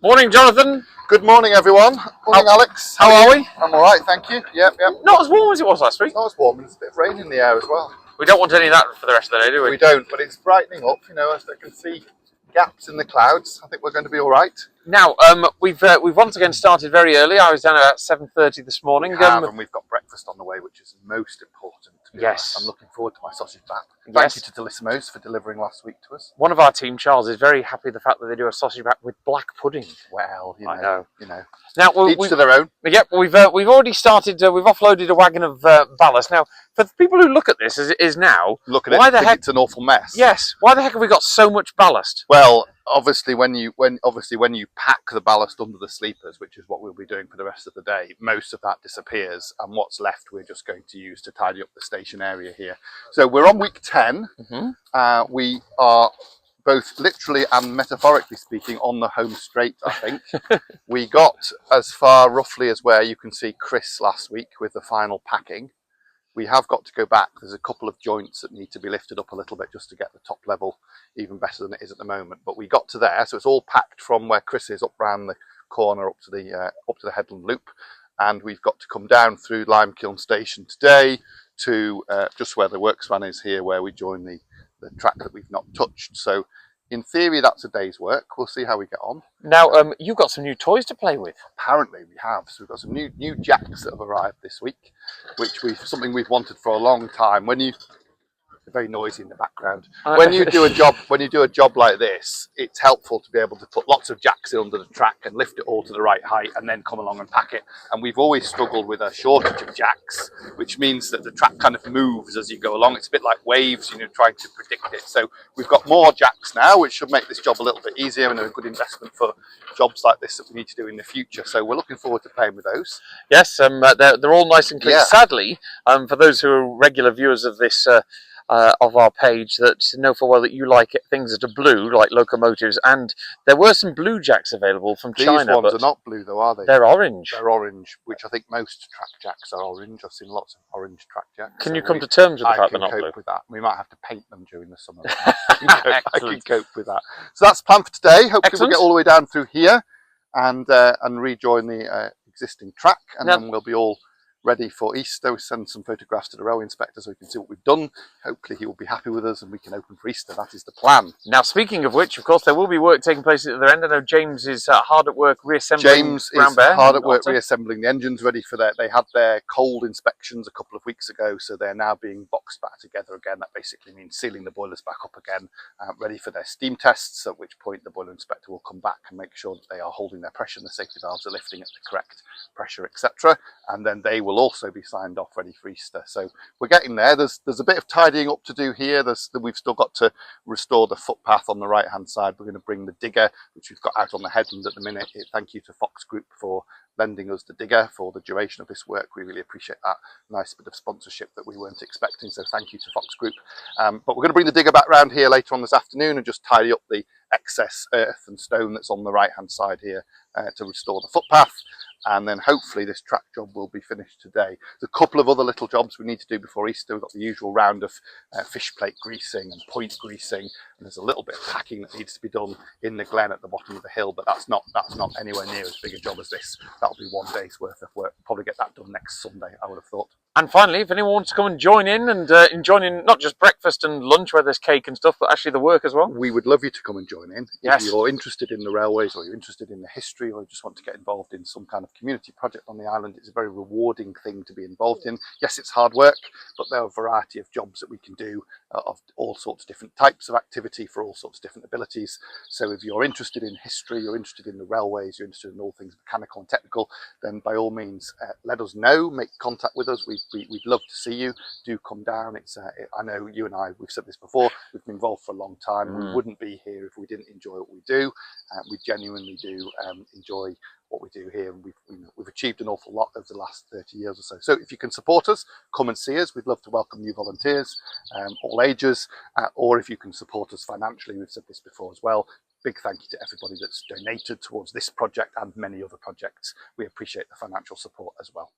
Morning, Jonathan. Good morning, everyone. Morning, Alex. How are we? I'm all right, thank you. Yep. Not as warm as it was last week. It's not as warm, and there's a bit of rain in the air as well. We don't want any of that for the rest of the day, do we? We don't, but it's brightening up, as I can see gaps in the clouds. I think we're going to be all right. Now, we've once again started very early. I was down at 7:30 this morning. And we've got breakfast on the way, which is most important. Yes. I'm looking forward to my sausage wrap. Thank you to Delissimos for delivering last week to us. One of our team, Charles, is very happy with the fact that they do a sausage wrap with black pudding. Well, I know. Now, each to their own. Yep, we've already started. We've offloaded a wagon of ballast. Now, for the people who look at this, as it is now, look at it. It's an awful mess. Yes. Why the heck have we got so much ballast? Well, obviously, when you pack the ballast under the sleepers, which is what we'll be doing for the rest of the day, most of that disappears, and what's left we're just going to use to tidy up the station area here. So we're on week 10. Mm-hmm. We are both literally and metaphorically speaking on the home straight, I think. We got as far roughly as where you can see Chris last week with the final packing. We have got to go back. There's a couple of joints that need to be lifted up a little bit just to get the top level even better than it is at the moment. But we got to there, so it's all packed from where Chris is up round the corner up to the Headland Loop, and we've got to come down through Limekiln Station today to just where the works van is here, where we join the track that we've not touched. So in theory, that's a day's work. We'll see how we get on. Now, you've got some new toys to play with. Apparently, we have. So we've got some new jacks that have arrived this week, which something we've wanted for a long time. They're very noisy in the background. When you do a job like this, it's helpful to be able to put lots of jacks in under the track and lift it all to the right height and then come along and pack it. And we've always struggled with a shortage of jacks, which means that the track kind of moves as you go along. It's a bit like waves, trying to predict it. So we've got more jacks now, which should make this job a little bit easier and a good investment for jobs like this that we need to do in the future. So we're looking forward to playing with those. Yes, they're all nice and clean. Yeah. Sadly, for those who are regular viewers of this of our page, that know full well that you like things that are blue, like locomotives, and there were some blue jacks available from China. These ones are not blue though, are they? They're orange. They're orange, which I think most track jacks are orange. I've seen lots of orange track jacks. Can you come to terms with the fact they're not blue? I can cope with that. We might have to paint them during the summer. I can cope with that. So that's planned for today. Hopefully we'll get all the way down through here and rejoin the existing track, and then we'll be all ready for Easter. We send some photographs to the railway inspector so we can see what we've done. Hopefully he will be happy with us and we can open for Easter. That is the plan. Now, speaking of which, of course, there will be work taking place at the other end. I know James is hard at work reassembling Brown Bear. Hard at work reassembling the engines ready for they had their cold inspections a couple of weeks ago, so they're now being boxed back together again. That basically means sealing the boilers back up again, ready for their steam tests, at which point the boiler inspector will come back and make sure that they are holding their pressure and the safety valves are lifting at the correct pressure, etc. And then they will also be signed off ready for Easter. So we're getting there. There's a bit of tidying up to do here. We've still got to restore the footpath on the right hand side. We're going to bring the digger, which we've got out on the headland at the minute. Thank you to Fox Group for lending us the digger for the duration of this work. We really appreciate that. Nice bit of sponsorship that we weren't expecting, so thank you to Fox Group. But we're going to bring the digger back round here later on this afternoon and just tidy up the excess earth and stone that's on the right hand side here to restore the footpath. And then hopefully this track job will be finished today. There's a couple of other little jobs we need to do before Easter. We've got the usual round of fish plate greasing and point greasing, and there's a little bit of packing that needs to be done in the glen at the bottom of the hill, but that's not anywhere near as big a job as this. That'll be one day's worth of work. We'll probably get that done next Sunday, I would have thought. And finally, if anyone wants to come and join in not just breakfast and lunch where there's cake and stuff, but actually the work as well. We would love you to come and join in. Yes. If you're interested in the railways, or you're interested in the history, or you just want to get involved in some kind of community project on the island, it's a very rewarding thing to be involved in. Yes, it's hard work, but there are a variety of jobs that we can do of all sorts of different types of activity for all sorts of different abilities. So if you're interested in history, you're interested in the railways, you're interested in all things mechanical and technical, then by all means let us know, make contact with us. We'd love to see you. Do come down. I know you and I, we've said this before, we've been involved for a long time. We wouldn't be here if we didn't enjoy what we do. We genuinely do enjoy what we do here, and we've achieved an awful lot over the last 30 years or so. So if you can support us, come and see us. We'd love to welcome new volunteers, all ages, or if you can support us financially, we've said this before as well. Big thank you to everybody that's donated towards this project and many other projects. We appreciate the financial support as well.